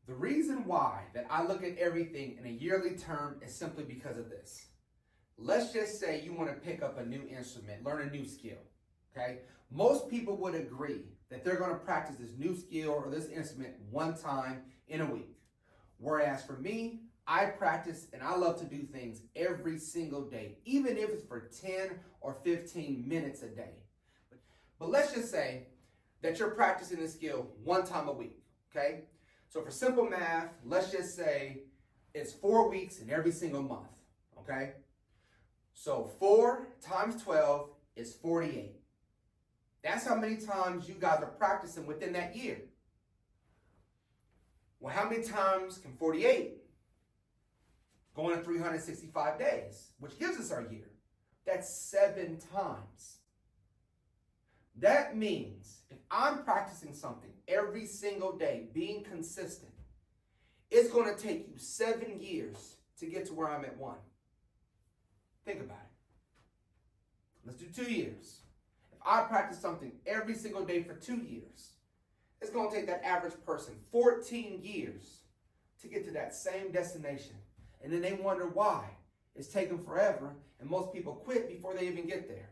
The reason why that I look at everything in a yearly term is simply because of this. Let's just say you want to pick up a new instrument, learn a new skill, okay? Most people would agree that they're going to practice this new skill or this instrument one time in a week. Whereas for me, I practice and I love to do things every single day, even if it's for 10 or 15 minutes a day. But let's just say that you're practicing this skill one time a week, okay? So for simple math, let's just say it's 4 weeks in every single month, okay? So 4 times 12 is 48. That's how many times you guys are practicing within that year. Well, how many times can 48 go in 365 days, which gives us our year? That's 7 times. That means if I'm practicing something every single day, being consistent, it's going to take you 7 years to get to where I'm at 1. Think about it. Let's do 2 years. If I practice something every single day for 2 years, it's going to take that average person 14 years to get to that same destination. And then they wonder why it's taken forever and most people quit before they even get there.